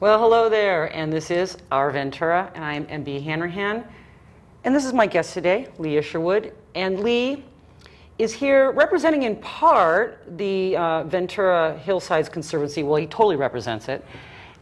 Well, hello there, and this is Our Ventura, and I'm MB Hanrahan, and this is my guest today, Lee Isherwood, and Lee is here representing in part the Ventura Hillsides Conservancy. Well, he totally represents it,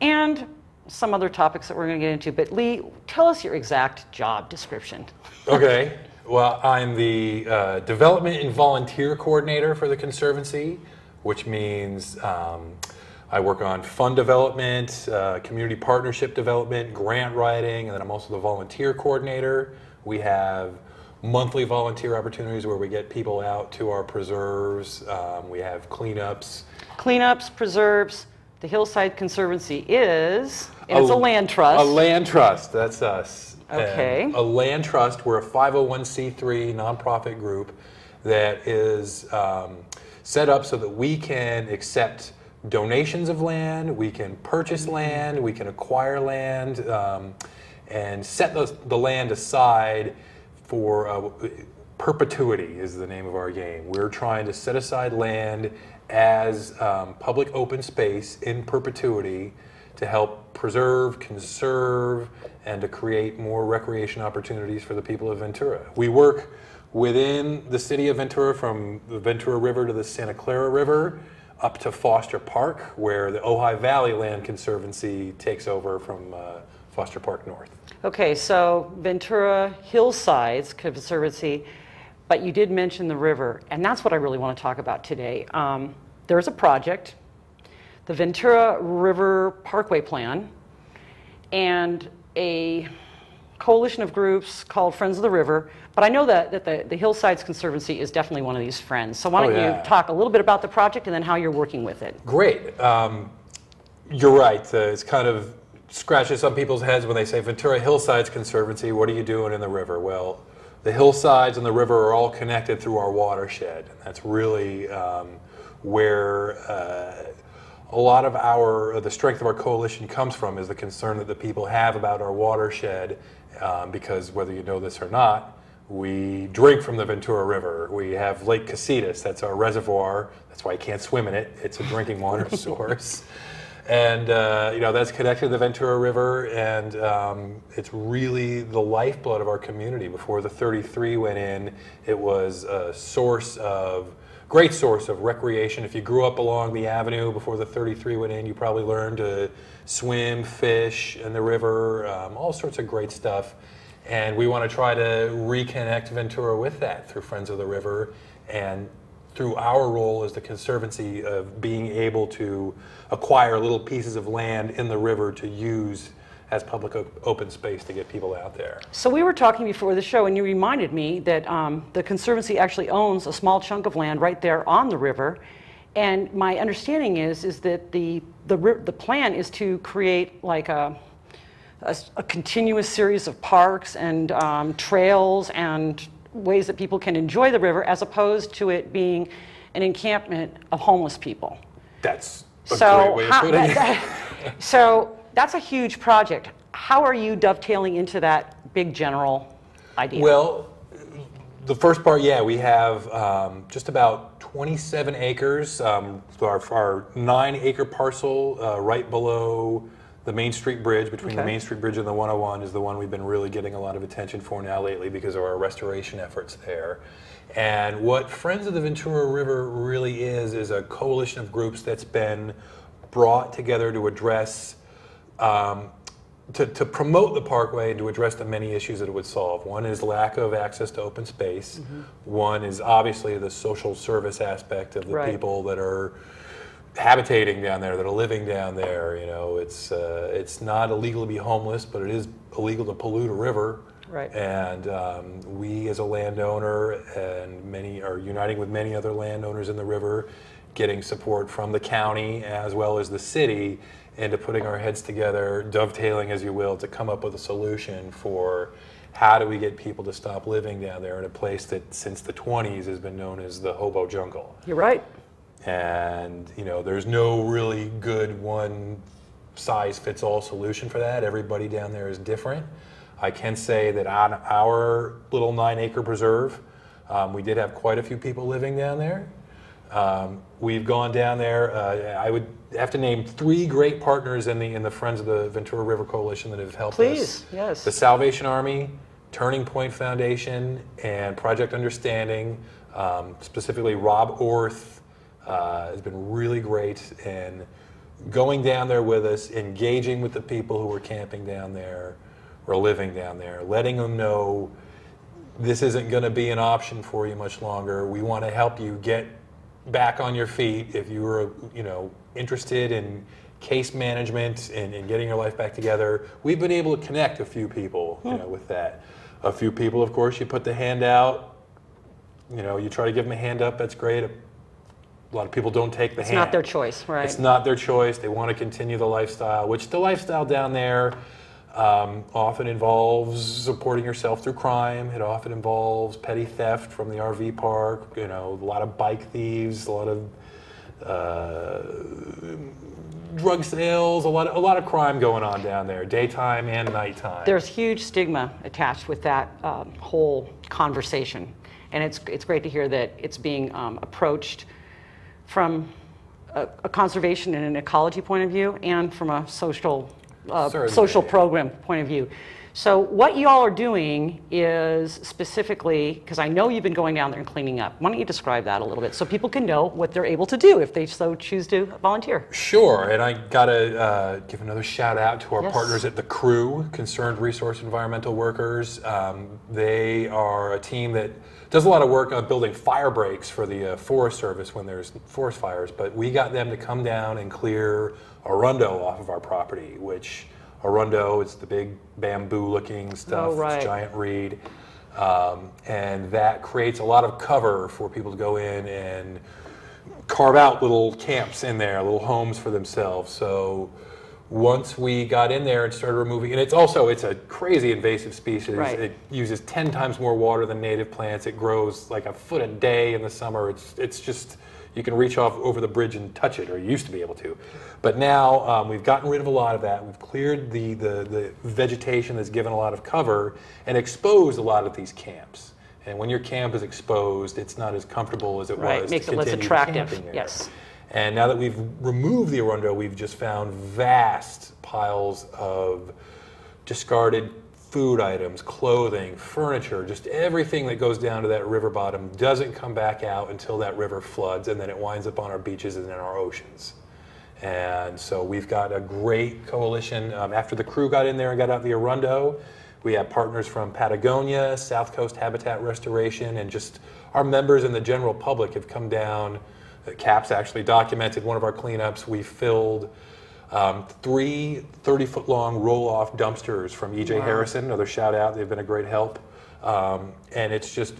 and some other topics that we're going to get into. But Lee, tell us your exact job description. Okay. Well, I'm the Development and Volunteer Coordinator for the Conservancy, which means I work on fund development, community partnership development, grant writing, and then I'm also the volunteer coordinator. We have monthly volunteer opportunities where we get people out to our preserves. We have cleanups. Cleanups, preserves. The Hillside Conservancy is, and it's a land trust. A land trust, that's us. Okay. And a land trust, we're a 501c3 nonprofit group that is set up so that we can accept donations of land, we can purchase land, we can acquire land, and set the land aside for perpetuity is the name of our game. We're trying to set aside land as public open space in perpetuity to help preserve, conserve, and to create more recreation opportunities for the people of Ventura. We work within the city of Ventura from the Ventura River to the Santa Clara River up to Foster Park, where the Ojai Valley Land Conservancy takes over from Foster Park North. Okay, so Ventura Hillsides Conservancy, but you did mention the river, and that's what I really want to talk about today. There's a project, the Ventura River Parkway Plan, and a coalition of groups called Friends of the River, but I know that the Hillsides Conservancy is definitely one of these friends. So why don't you talk a little bit about the project and then how you're working with it? Great. You're right. It's kind of scratches some people's heads when they say Ventura Hillsides Conservancy, what are you doing in the river? Well, the hillsides and the river are all connected through our watershed. That's really where a lot of the strength of our coalition comes from, is the concern that the people have about our watershed, because whether you know this or not, we drink from the Ventura River. We have Lake Casitas, that's our reservoir. That's why you can't swim in it. It's a drinking water source. And that's connected to the Ventura River, and it's really the lifeblood of our community. Before the 33 went in, it was a great source of recreation. If you grew up along the avenue before the 33 went in, you probably learned to swim, fish in the river, all sorts of great stuff. And we want to try to reconnect Ventura with that through Friends of the River, and through our role as the Conservancy of being able to acquire little pieces of land in the river to use as public open space to get people out there. So we were talking before the show, and you reminded me that the Conservancy actually owns a small chunk of land right there on the river. And my understanding is that the plan is to create like a continuous series of parks and trails and ways that people can enjoy the river, as opposed to it being an encampment of homeless people. That's a great way of putting it. So that's a huge project. How are you dovetailing into that big general idea? Well, the first part, we have just about 27 acres. Our 9-acre parcel right below the Main Street Bridge, between the Main Street Bridge and the 101, is the one we've been really getting a lot of attention for now lately because of our restoration efforts there. And what Friends of the Ventura River really is a coalition of groups that's been brought together to address, to promote the parkway and to address the many issues that it would solve. One is lack of access to open space. One is obviously the social service aspect of the people that are habitating down there, that are living down there. You know, it's not illegal to be homeless, but it is illegal to pollute a river. Right. And we as a landowner, and many are uniting with many other landowners in the river, getting support from the county as well as the city into putting our heads together, dovetailing as you will, to come up with a solution for how do we get people to stop living down there in a place that since the 20s has been known as the Hobo jungle. You're right. And there's no really good one-size-fits-all solution for that. Everybody down there is different. I can say that on our little 9-acre preserve, we did have quite a few people living down there. We've gone down there. I would have to name 3 great partners in the Friends of the Ventura River Coalition that have helped us. Please, yes. The Salvation Army, Turning Point Foundation, and Project Understanding. Specifically, Rob Orth has been really great in going down there with us, engaging with the people who are camping down there or living down there, letting them know this isn't going to be an option for you much longer. We want to help you get back on your feet if you were, interested in case management and getting your life back together. We've been able to connect a few people, with that. A few people, of course, you put the hand out. You try to give them a hand up. That's great. A lot of people don't take the hand. It's not their choice, right? It's not their choice. They want to continue the lifestyle, which the lifestyle down there often involves supporting yourself through crime. It often involves petty theft from the RV park. A lot of bike thieves, a lot of drug sales, a lot of crime going on down there, daytime and nighttime. There's huge stigma attached with that whole conversation, and it's great to hear that it's being approached from a conservation and an ecology point of view, and from a social program point of view. So what you all are doing is specifically, because I know you've been going down there and cleaning up. Why don't you describe that a little bit so people can know what they're able to do if they so choose to volunteer? Sure, and I gotta give another shout out to our partners at the CREW, Concerned Resource Environmental Workers. They are a team that does a lot of work on building fire breaks for the Forest Service when there's forest fires, but we got them to come down and clear arundo off of our property, which arundo is the big bamboo-looking stuff, it's giant reed, and that creates a lot of cover for people to go in and carve out little camps in there, little homes for themselves. So once we got in there and started removing, and it's a crazy invasive species. Right. It uses 10 times more water than native plants. It grows like a foot a day in the summer. It's just, you can reach off over the bridge and touch it, or you used to be able to. But now we've gotten rid of a lot of that. We've cleared the vegetation that's given a lot of cover and exposed a lot of these camps. And when your camp is exposed, it's not as comfortable as it was. It makes to it less continue attractive. camping there. Yes. And now that we've removed the arundo, we've just found vast piles of discarded food items, clothing, furniture, just everything that goes down to that river bottom doesn't come back out until that river floods, and then it winds up on our beaches and in our oceans. And so we've got a great coalition. After the CREW got in there and got out the arundo, we have partners from Patagonia, South Coast Habitat Restoration, and just our members and the general public have come down. CAPS actually documented one of our cleanups. We filled 3 30-foot-long roll-off dumpsters from E.J. Harrison, another shout out, they've been a great help. And it's just,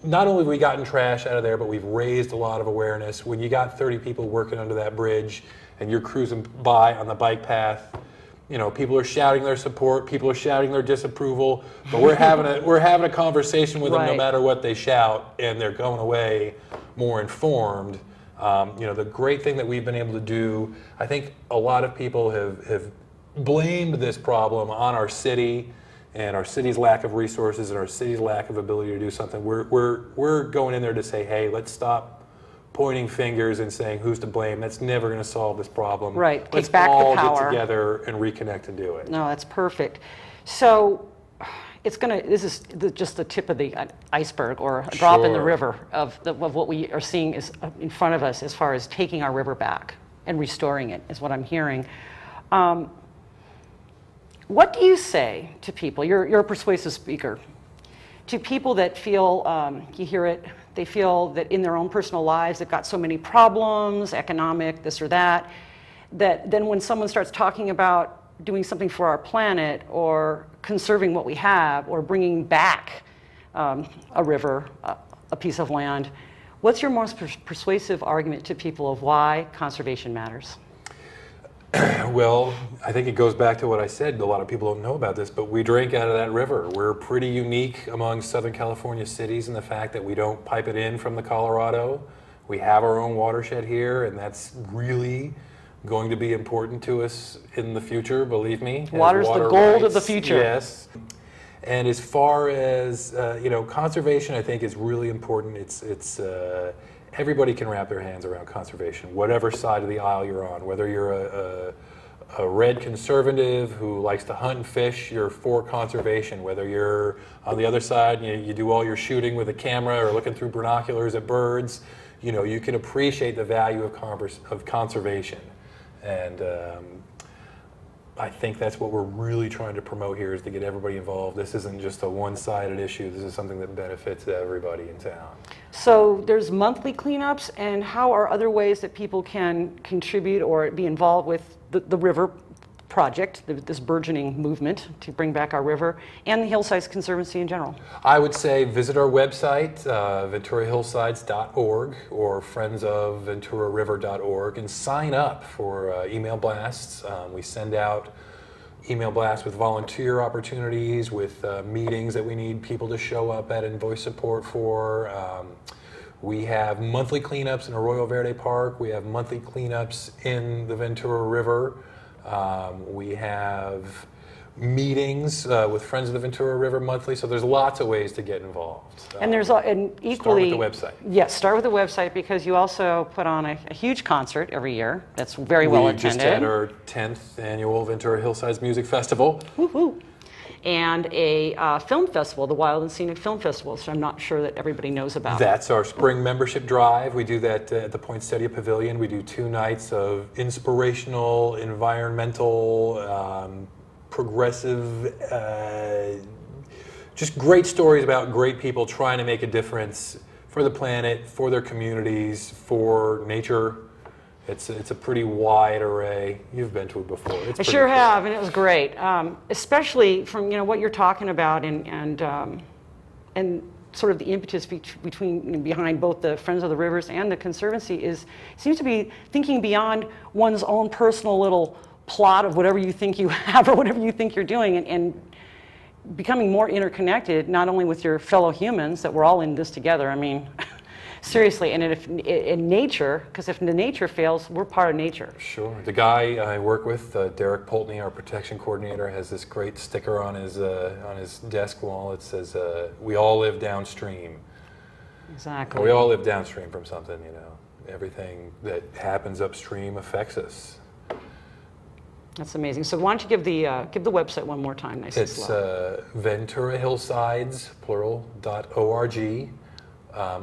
not only have we gotten trash out of there, but we've raised a lot of awareness. When you got 30 people working under that bridge and you're cruising by on the bike path, people are shouting their support, people are shouting their disapproval, but we're having a conversation with them no matter what they shout, and they're going away more informed. The great thing that we've been able to do, I think a lot of people have blamed this problem on our city and our city's lack of resources and our city's lack of ability to do something. We're going in there to say, hey, let's stop pointing fingers and saying who's to blame. That's never going to solve this problem. Right. Let's Take back all the power. get together and reconnect and do it. No, that's perfect. So this is just the tip of the iceberg, or a drop in the river of what we are seeing is in front of us as far as taking our river back and restoring it, is what I'm hearing. What do you say to people? You're a persuasive speaker. To people that feel, you hear it, they feel that in their own personal lives they've got so many problems, economic, this or that, that then when someone starts talking about doing something for our planet, or conserving what we have, or bringing back a river, a piece of land, what's your most persuasive argument to people of why conservation matters? Well, I think it goes back to what I said. A lot of people don't know about this, but we drink out of that river. We're pretty unique among Southern California cities in the fact that we don't pipe it in from the Colorado. We have our own watershed here, and that's really going to be important to us in the future, believe me. Water's the gold of the future. Yes. And as far as, conservation, I think is really important. It's everybody can wrap their hands around conservation, whatever side of the aisle you're on, whether you're a red conservative who likes to hunt and fish, you're for conservation. Whether you're on the other side, you do all your shooting with a camera or looking through binoculars at birds, you can appreciate the value of conservation. And I think that's what we're really trying to promote here, is to get everybody involved. This isn't just a one-sided issue. This is something that benefits everybody in town. So there's monthly cleanups, and how are other ways that people can contribute or be involved with the river project, this burgeoning movement to bring back our river, and the Hillsides Conservancy in general? I would say visit our website, venturahillsides.org or friendsofventurariver.org, and sign up for email blasts. We send out email blasts with volunteer opportunities, with meetings that we need people to show up at and voice support for. We have monthly cleanups in Arroyo Verde Park. We have monthly cleanups in the Ventura River. We have meetings with Friends of the Ventura River monthly, so there's lots of ways to get involved. And there's an equally... Start with the website. Yes, start with the website, because you also put on a huge concert every year that's very well attended. We just had our 10th annual Ventura Hillsides Music Festival. Woohoo! And a film festival, the Wild and Scenic Film Festival, which I'm not sure that everybody knows about. That's our spring membership drive. We do that at the Poinsettia Pavilion. We do 2 nights of inspirational, environmental, progressive, just great stories about great people trying to make a difference for the planet, for their communities, for nature. It's a pretty wide array. You've been to it before. I sure have, and it was great. Especially from what you're talking about, and sort of the impetus behind both the Friends of the Rivers and the Conservancy seems to be thinking beyond one's own personal little plot of whatever you think you have or whatever you think you're doing, and becoming more interconnected, not only with your fellow humans, that we're all in this together. I mean. Seriously, and if in nature, because if the nature fails, we're part of nature. Sure. The guy I work with, Derek Poltney, our protection coordinator, has this great sticker on his desk wall. It says, "We all live downstream." Exactly. We all live downstream from something. Everything that happens upstream affects us. That's amazing. So why don't you give the website one more time, nice and slow. It's Ventura Hillsides, plural.org.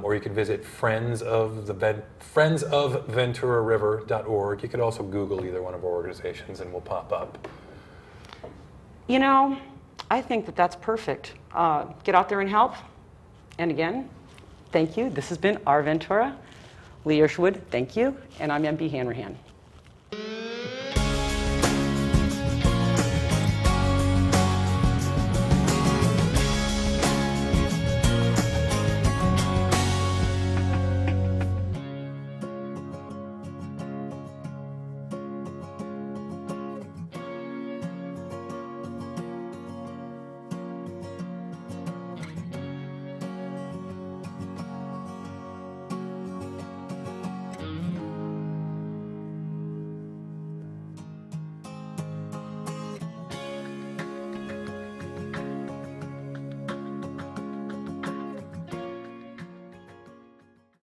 Or you can visit friendsofventurariver.org. You could also Google either one of our organizations and we'll pop up. I think that's perfect. Get out there and help. And again, thank you. This has been Our Ventura. Lee Irshwood, thank you. And I'm MB Hanrahan.